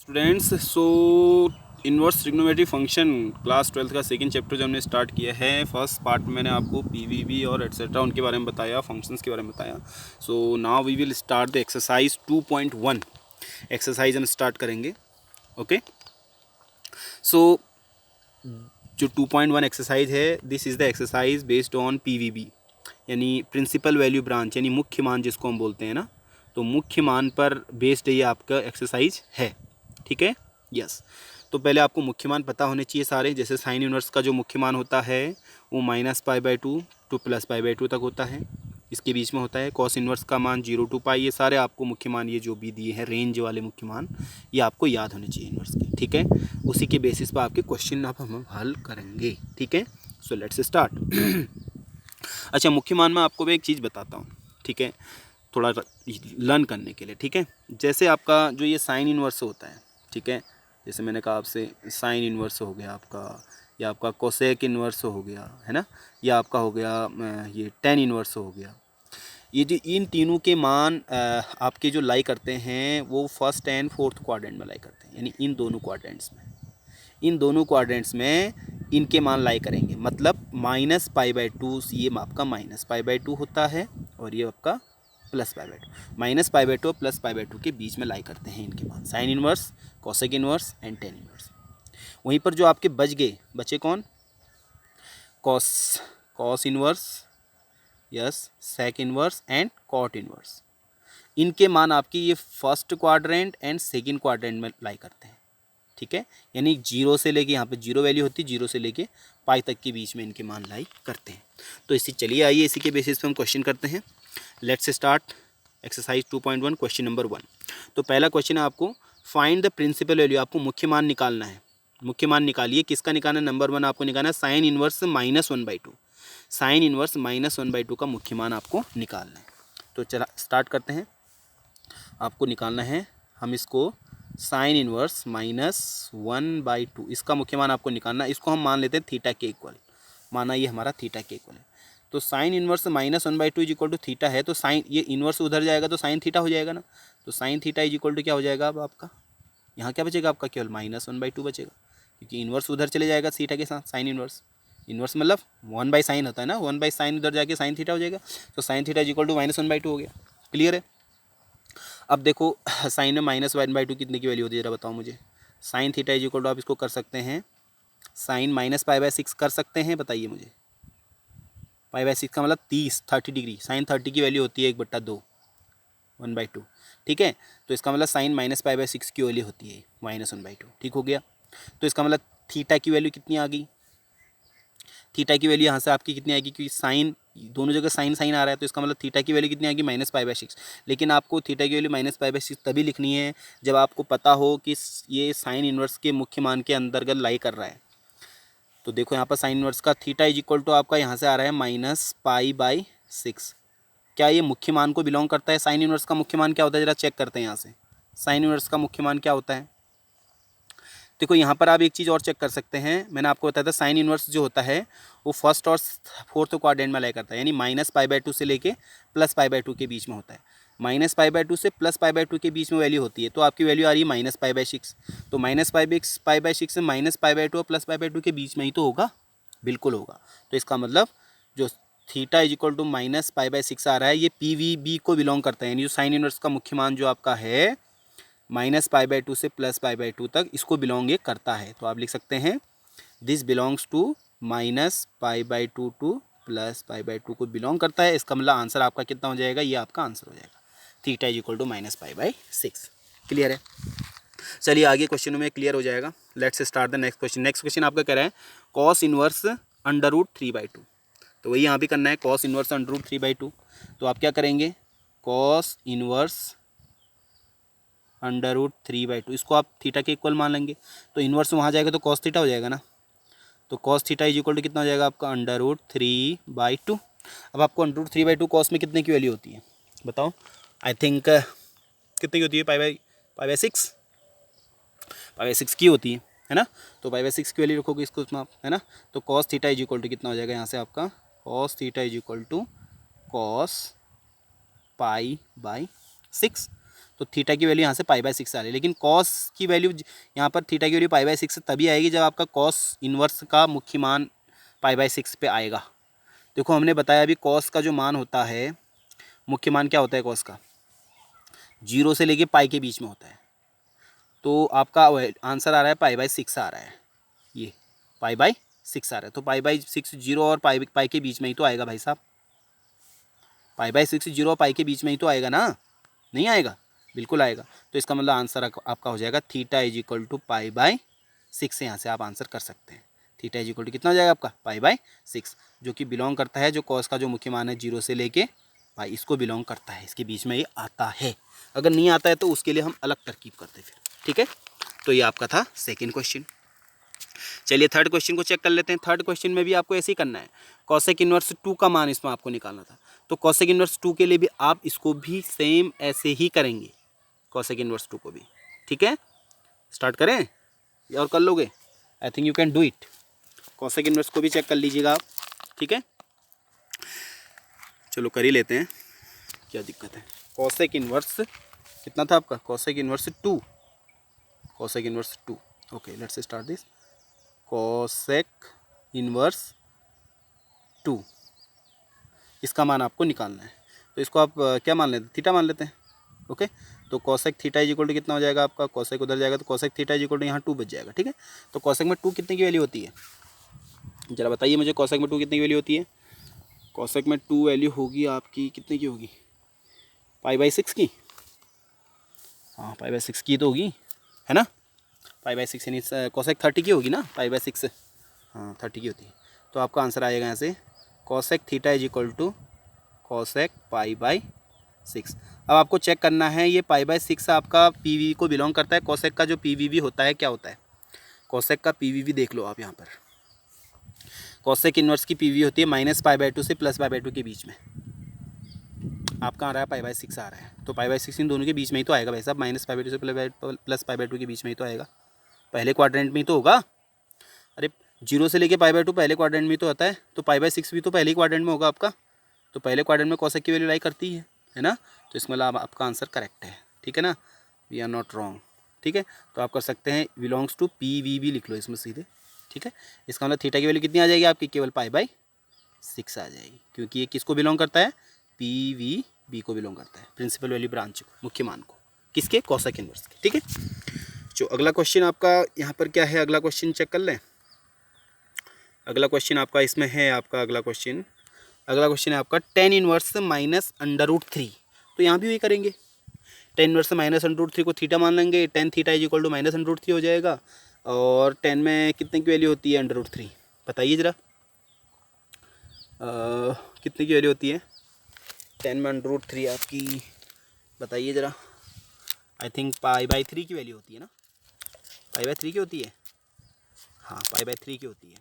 Students, सो inverse trigonometry function class 12th का second chapter जो हमने स्टार्ट किया है। फर्स्ट पार्ट में मैंने आपको पीवीबी और एट्सेट्रा उनके बारे में बताया, फंक्शंस के बारे में बताया। So now we will start the exercise 2.1 exercise हम स्टार्ट करेंगे। ओके, सो जो 2.1 एक्सरसाइज है, this is the exercise based on PVB यानी प्रिंसिपल वैल्यू ब्रांच, यानी मुख्य मान जिसको हम बोलते हैं ना, तो मुख्य मान पर बेस्ड ये आपका एक्सरसाइज है। ठीक है, यस। तो पहले आपको मुख्य मान पता होने चाहिए सारे। जैसे साइन इनवर्स का जो मुख्य मान होता है वो -π/2 टू +π/2 तक होता है, इसके बीच में होता है। कॉस इनवर्स का मान 0 to π, ये सारे आपको मुख्य मान, ये जो भी दिए हैं रेंज वाले मुख्य मान, ये आपको याद होने चाहिए इनवर्स के। ठीक है, उसी के बेसिस पर आपके क्वेश्चन आप हम हल करेंगे। ठीक है, सो लेट्स स्टार्ट। अच्छा, मुख्य मान में आपको मैं एक चीज़ बताता हूँ, ठीक है, थोड़ा लर्न करने के लिए। ठीक है, जैसे आपका जो ये साइन इनवर्स होता है, ठीक है, जैसे मैंने कहा आपसे साइन इनवर्स हो गया आपका, या आपका कोसेक इनवर्स हो गया, है ना, या आपका हो गया ये टेन इनवर्स हो गया। ये जो इन तीनों के मान आपके जो लाई करते हैं वो फर्स्ट एंड फोर्थ क्वाड्रेंट में लाई करते हैं, यानी इन दोनों क्वाड्रेंट्स में, इन दोनों क्वाड्रेंट्स में इनके मान लाई करेंगे। मतलब -π/2, ये आपका -π/2 होता है और ये आपका +π/2, -π/2 और +π/2 के बीच में लाई करते हैं इनके मान, sine inverse, cosec inverse and tan inverse. वहीं पर जो आपके बचे कौन, cos cos inverse, yes, sec inverse and cot inverse. इनके मान आपकी ये first quadrant and second quadrant में लाई करते हैं। ठीक है, यानी 0 से लेके, यहाँ पे 0 वैल्यू होती है, 0 से लेके पाई तक के बीच में इनके मान लाई करते हैं। तो इसी, चलिए आइए इसी के बेसिस पे हम क्वेश्चन करते हैं। Let's start exercise 2.1 question number 1। तो पहला क्वेश्चन है आपको फाइंड द प्रिंसिपल वैल्यू, आपको मुख्य मान निकालना है। मुख्य मान निकालिए, किसका निकालना है, नंबर 1 आपको निकालना है साइन इनवर्स -1/2। साइन इनवर्स -1/2 का मुख्य मान आपको निकालना है। तो चला स्टार्ट करते हैं। आपको निकालना है, हम इसको साइन इनवर्स -1/2, इसका मुख्य मान आपको निकालना है। इसको हम मान लेते हैं थीटा के इक्वल, माना ये हमारा थीटा के इक्वल है। तो sine inverse -1/2 is equal to theta है, तो साइन, ये इनवर्स उधर जाएगा तो साइन थीटा हो जाएगा ना। तो sine theta is equal to क्या हो जाएगा, अब आपका यहाँ क्या बचेगा, आपका केवल -1/2 बचेगा, क्योंकि इनवर्स उधर चले जाएगा थीटा के साथ। साइन इनवर्स, इनवर्स मतलब 1/sin होता है ना, 1/sin उधर जाके साइन थीटा हो जाएगा। तो sine theta is equal to -1/2 हो गया। क्लियर है। अब देखो साइन में -1/2 कितने की वैल्यू होती है, ज़रा बताओ मुझे। Sine theta is equal to, आप इसको कर सकते हैं साइन -π/6 कर सकते हैं, बताइए मुझे। π/6 का मतलब 30 डिग्री, साइन 30 की वैल्यू होती है 1/2, 1/2। ठीक है, तो इसका मतलब साइन -π/6 की वैल्यू होती है -1/2। ठीक हो गया। तो इसका मतलब थीटा की वैल्यू कितनी आ गई, थीटा की वैल्यू यहाँ से आपकी कितनी आएगी, क्योंकि साइन दोनों जगह साइन साइन आ रहा है, तो इसका मतलब थीटा की वैल्यू कितनी आएगी, -π/6। लेकिन आपको थीटा की वैल्यू -π/6 तभी लिखनी है जब आपको पता हो कि ये साइन इनवर्स के मुख्य मान के अंतर्गत लाई कर रहा है। तो देखो यहाँ पर साइन इनवर्स का थीटा इज इक्वल टू आपका यहाँ से आ रहा है -π/6। क्या ये मुख्य मान को बिलोंग करता है। साइन इनवर्स का मुख्य मान क्या होता है, जरा चेक करते हैं यहाँ से। साइन इनवर्स का मुख्य मान क्या होता है, देखो यहाँ पर आप एक चीज़ और चेक कर सकते हैं। मैंने आपको बताया था साइन इनवर्स जो होता है वो फर्स्ट और फोर्थ क्वाड्रेंट में लाई करता है, यानी -π/2 से लेके +π/2 के बीच में होता है। -π/2 से +π/2 के बीच में वैल्यू होती है, तो आपकी वैल्यू आ रही है -π/6। तो -π/6 से -π/2 और +π/2 के बीच में ही तो होगा, बिल्कुल होगा। तो इसका मतलब जो थीटा इज इक्वल टू -π/6 आ रहा है, ये PVB को बिलोंग करता है, यानी जो साइन इनवर्स का मुख्य मान जो आपका है -π/2 से +π/2 तक, इसको बिलोंग ये करता है। तो आप लिख सकते हैं दिस बिलोंग्स टू -π/2 टू +π/2 को बिलोंग करता है। इसका मतलब आंसर आपका कितना हो जाएगा, ये आपका आंसर हो जाएगा, theta is equal to -π/6। Clear है। चलिए आगे क्वेश्चन में क्लियर हो जाएगा। Let's start the next question. Next question आपका कह रहा है कॉस इनवर्स √3/2। तो वही यहाँ भी करना है, कॉस इनवर्स √3/2। तो आप क्या करेंगे, कॉस इनवर्स √3/2, इसको आप थीटा के इक्वल मान लेंगे। तो इनवर्स वहाँ जाएगा तो कॉस थीटा हो जाएगा ना। तो cos theta is equal to कितना हो जाएगा आपका, √3/2। अब आपको √3/2 कॉस में कितने की वैल्यू होती है बताओ। आई थिंक कितनी की होती है, π/6, π/6 की होती है ना। तो π/6 की वैल्यू रखोगे इसको उसमें आप, है ना। तो cos theta is equal to कितना हो जाएगा यहाँ से आपका, cos theta is equal to cos π/6। तो थीटा की वैल्यू यहाँ से π/6 आ रही है, लेकिन कॉस की वैल्यू यहाँ पर थीटा की वैल्यू π/6 तभी आएगी जब आपका कॉस इन्वर्स का मुख्य मान π/6 पे आएगा। देखो हमने बताया अभी कॉस का जो मान होता है, मुख्य मान क्या होता है कॉस का, 0 से लेके पाई के बीच में होता है। तो आपका आंसर आ रहा है π/6 आ रहा है, ये π/6 आ रहा है। तो π/6 0 और पाई के बीच में ही तो आएगा भाई साहब, π/6 0 और पाई के बीच में ही तो आएगा ना, नहीं आएगा? बिल्कुल आएगा। तो इसका मतलब आंसर आपका हो जाएगा थीटा इज इक्वल टू π/6। यहाँ से आप आंसर कर सकते हैं। थीटा इज इक्वल टू कितना हो जाएगा आपका π/6, जो कि बिलोंग करता है, जो कॉस का जो मुख्य मान है 0 से लेके पाई, इसको बिलोंग करता है, इसके बीच में ये आता है। अगर नहीं आता है तो उसके लिए हम अलग तरकीब करते हैं फिर, ठीक है। तो ये आपका था सेकेंड क्वेश्चन। चलिए थर्ड क्वेश्चन को चेक कर लेते हैं। थर्ड क्वेश्चन में भी आपको ऐसे ही करना है, कॉसेक इन्वर्स 2 का मान इसमें आपको निकालना था। तो कॉसेक इन्वर्स 2 के लिए भी आप इसको भी सेम ऐसे ही करेंगे, कॉसेक इन्वर्स 2 को भी, ठीक है। स्टार्ट करें और कर लोगे? I think you can do it. Cosec inverse को भी चेक कर लीजिएगा आप, ठीक है। चलो कर ही लेते हैं, क्या दिक्कत है। कॉसेक इन्वर्स कितना था आपका? Cosec inverse 2, cosec inverse 2। Okay let's start this. Cosec inverse 2, इसका मान आपको निकालना है। तो इसको आप क्या मान लेते हैं? थीटा मान लेते हैं। ओके, तो cosec theta is equal to कितना हो जाएगा आपका? कॉसेक उधर जाएगा तो cosec theta is equal to यहाँ 2 बच जाएगा, ठीक है। तो कॉसेक में 2 कितने की वैल्यू होती है, जरा बताइए मुझे। कॉसेक में 2 कितने की वैल्यू होती है? कॉसेक में 2 वैल्यू होगी आपकी कितने की होगी? π/6 की। हाँ π/6 की तो होगी, है ना। π/6 यानी कॉसेक 30 की होगी ना, π/6 हाँ 30 की होती है। तो आपका आंसर आएगा यहाँ से cosec theta is equal to cosec π/6। अब आपको चेक करना है ये π/6 आपका PV को बिलोंग करता है। कॉसेक का जो PVV होता है क्या होता है? कॉसेक का PVV देख लो आप यहाँ पर। कॉसेक इन्वर्स की PV होती है -π/2 से +π/2 के बीच में। आपका आ रहा है π/6 आ रहा है, तो π/6 इन दोनों के बीच में ही तो आएगा भाई साहब, -π/2 से +π/2 के बीच में ही तो आएगा, पहले क्वाड्रेंट में ही तो होगा। अरे 0 से लेके π/2 पहले क्वाड्रेंट में ही तो आता है, तो π/6 भी तो पहले ही क्वाड्रेंट में होगा आपका। तो पहले क्वाड्रेंट में कॉसेक की वैल्यू लाई करती है ना। तो इसमें आपका आंसर करेक्ट है, ठीक है ना, वी आर नॉट रॉन्ग, ठीक है। तो आप कर सकते हैं बिलोंग्स टू PVV लिख लो इसमें सीधे, ठीक है। इसका मतलब थीटा की वैल्यू कितनी आ जाएगी आपकी? केवल π/6 आ जाएगी, क्योंकि ये किसको बिलोंग करता है? PVB को बिलोंग करता है, प्रिंसिपल वैल्यू ब्रांच को, मुख्य मान को, किसके? कॉसेक इन्वर्स के, ठीक है। जो अगला क्वेश्चन आपका यहाँ पर क्या है, अगला क्वेश्चन चेक कर लें। अगला क्वेश्चन आपका इसमें है, आपका अगला क्वेश्चन है आपका tan इनवर्स -√3। तो यहाँ भी वही करेंगे, tan इनवर्स -√3 को थीटा मान लेंगे, tan theta is equal to -√3 हो जाएगा। और tan में कितने की वैल्यू होती है? √3। बताइए ज़रा कितने की वैल्यू होती है tan में √3 आपकी? बताइए ज़रा। आई थिंक π/3 की वैल्यू होती है ना, π/3 की होती है, हाँ π/3 की होती है।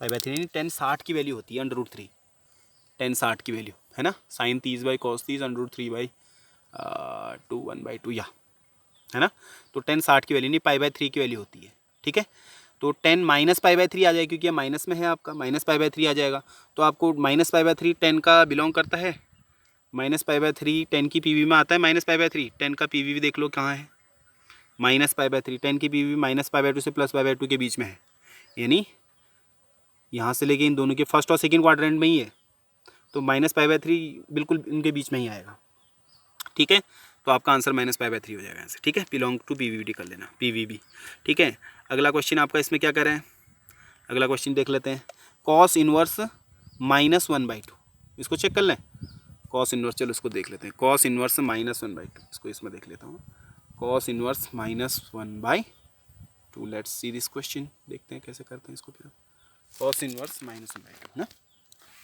π/3 नहीं, tan 60 की वैल्यू होती है √3, tan 60 की वैल्यू है ना, sin 30/cos 30 √3/2 1/2 या, है ना। तो tan 60 की वैल्यू नहीं, π/3 की वैल्यू होती है, ठीक है। तो tan -π/3 आ जाएगा, क्योंकि ये माइनस में है आपका, -π/3 आ जाएगा। तो आपको -π/3 tan का बिलोंग करता है, -π/3 tan की PV में आता है, -π/3 tan का PV देख लो कहाँ है, -π/3 tan की PV -π/2 से +π/2 के बीच में है, यानी यहाँ से लेके इन दोनों के फर्स्ट और सेकंड क्वाड्रेंट में ही है। तो -π/3 बिल्कुल इनके बीच में ही आएगा, ठीक है। तो आपका आंसर -π/3 हो जाएगा यहाँ से, ठीक है। बिलोंग टू PVB कर लेना, PVB, ठीक है। अगला क्वेश्चन आपका इसमें क्या करें, अगला क्वेश्चन देख लेते हैं। कॉस इन्वर्स -1/2, इसको चेक कर लें। कॉस इन्वर्स, चलो इसको देख लेते हैं। कॉस इन्वर्स -1/2, इसको इसमें देख लेता हूँ। Cos inverse -1/2, let's see this question, देखते हैं कैसे करते हैं इसको फिर। कॉस इन्वर्स -1/2 ना,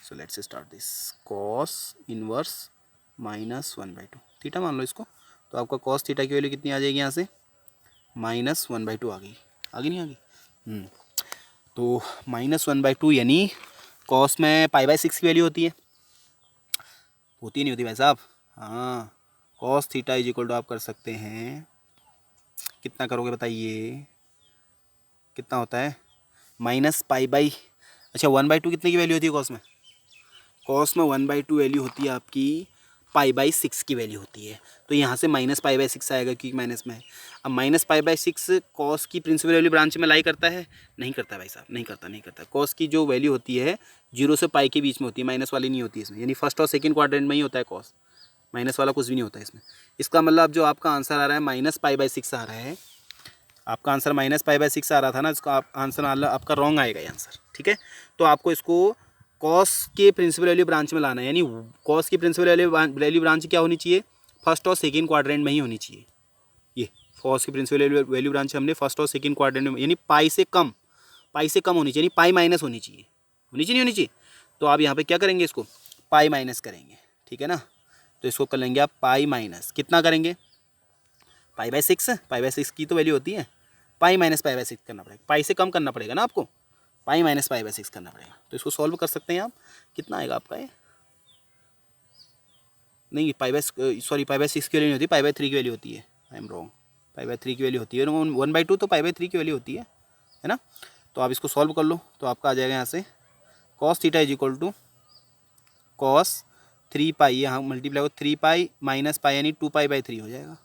so let's start this. Cos inverse -1/2, theta मान लो इसको। तो आपका कॉस थीटा की वैल्यू कितनी आ जाएगी यहाँ से? -1/2 आ गई, आगे नहीं आ गई? तो -1/2 यानी कॉस में π/6 की वैल्यू होती है, होती नहीं होती भाई साहब? हाँ, cos theta is equal to आप कर सकते हैं, कितना करोगे बताइए, कितना होता है? -π/, अच्छा 1/2 कितने की वैल्यू होती है कॉस में? कॉस में 1/2 वैल्यू होती है आपकी पाई/6 की वैल्यू होती है। तो यहाँ से -पाई/6 आएगा क्योंकि माइनस में है। अब -पाई/6 कॉस की प्रिंसिपल वैल्यू ब्रांच में लाई करता है? नहीं करता भाई साहब, नहीं करता। कॉस की जो वैल्यू होती है 0 से पाई के बीच में होती है, माइनस वाली नहीं होती इसमें, यानी फर्स्ट और सेकंड क्वाड्रेंट में ही होता है कॉस, माइनस वाला कुछ भी नहीं होता है इसमें। इसका मतलब जो आपका आंसर आ रहा है -पाई/6 आ रहा है, आपका आंसर -पाई/6 आ रहा था ना, इसका आंसर आपका रॉन्ग आएगा ये आंसर, ठीक है। तो आपको इसको कॉस के प्रिंसिपल वैल्यू ब्रांच में लाना है, यानी कॉस की प्रिंसिपल वैल्यू ब्रांच क्या होनी चाहिए? फर्स्ट और सेकंड क्वाड्रेंट में ही होनी चाहिए। ये कॉस की प्रिंसिपल वैल्यू ब्रांच हमने फर्स्ट और सेकंड क्वाड्रेंट में, यानी पाई से कम होनी चाहिए, यानी पाई माइनस होनी चाहिए, नहीं होनी चाहिए। तो आप यहाँ पे क्या करेंगे, इसको पाई माइनस करेंगे, ठीक है ना। तो इसको कर लेंगे आप पाई माइनस, कितना करेंगे? पाई/6 की तो वैल्यू होती है, पाई माइनस पाई/6 करना पड़ेगा, पाई से कम करना पड़ेगा ना आपको, पाई माइनस पाई/6 करना पड़ेगा। तो इसको सॉल्व कर सकते हैं आप, कितना आएगा आपका ये? नहीं, पाई/6 की वैल्यू नहीं होती, पाई/3 की वैल्यू होती है, आई एम रॉन्ग, पाई/3 की वैल्यू होती है, 1/2 तो पाई/3 की वैल्यू होती है ना। तो आप इसको सॉल्व कर लो, तो आपका आ जाएगा यहाँ से cos theta is equal to cos 3 पाई, यहाँ मल्टीप्लाई हो 3 पाई माइनस पाई, यानी 2 पाई/3 हो जाएगा,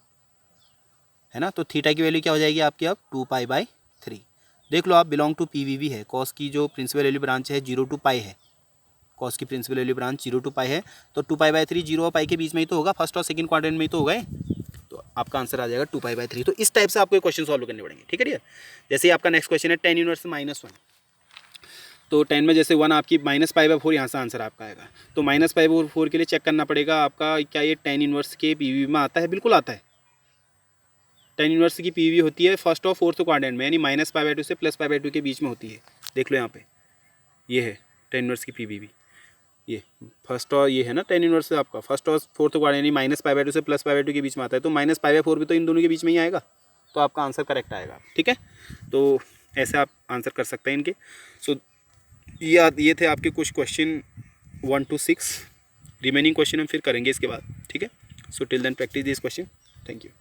है ना। तो थीटा की वैल्यू क्या हो जाएगी आपकी अब? 2 पाई/3। देख लो आप, बिलोंग टू PVB है, कॉस की जो प्रिंसिपल वैल्यू ब्रांच है 0 to पाई है, कॉस की प्रिंसिपल वैल्यू ब्रांच 0 to पाई है, तो 2 पाई/3 0 और पाई के बीच में ही तो होगा, फर्स्ट और सेकंड क्वाड्रेंट में ही तो होगा, तो आपका आंसर आ जाएगा 2 पाई/3। तो इस टाइप से आपको क्वेश्चन सॉल्व करने पड़ेंगे, ठीक है डियर। जैसे आपका नेक्स्ट क्वेश्चन है tan इनवर्स -1, तो 10 में जैसे 1 आपकी -पाई/4 यहाँ से आंसर आपका आएगा। तो -पाई/4 के लिए चेक करना पड़ेगा आपका, क्या ये tan इनवर्स के PVB में आता है? बिल्कुल आता है। tan इनवर्स की PVB होती है फर्स्ट और फोर्थ क्वाड्रेंट में, यानी -पाई/2 से +पाई/2 के बीच में होती है। देख लो यहाँ पे, ये है tan इनवर्स की PVB, ये फर्स्ट और ये है ना tan इनवर्स आपका फर्स्ट और फोर्थ क्वाड्रेंट, यानी -पाई/2 से +पाई/2 के बीच में आता है। तो -पाई/4 भी तो इन दोनों के बीच में ही आएगा, तो आपका आंसर करेक्ट आएगा, ठीक है। तो ऐसे आप आंसर कर सकते हैं इनके। सो ये थे आपके कुछ क्वेश्चन 1 to 6, रिमेनिंग क्वेश्चन हम फिर करेंगे इसके बाद, ठीक है। So till then practice this question, thank you.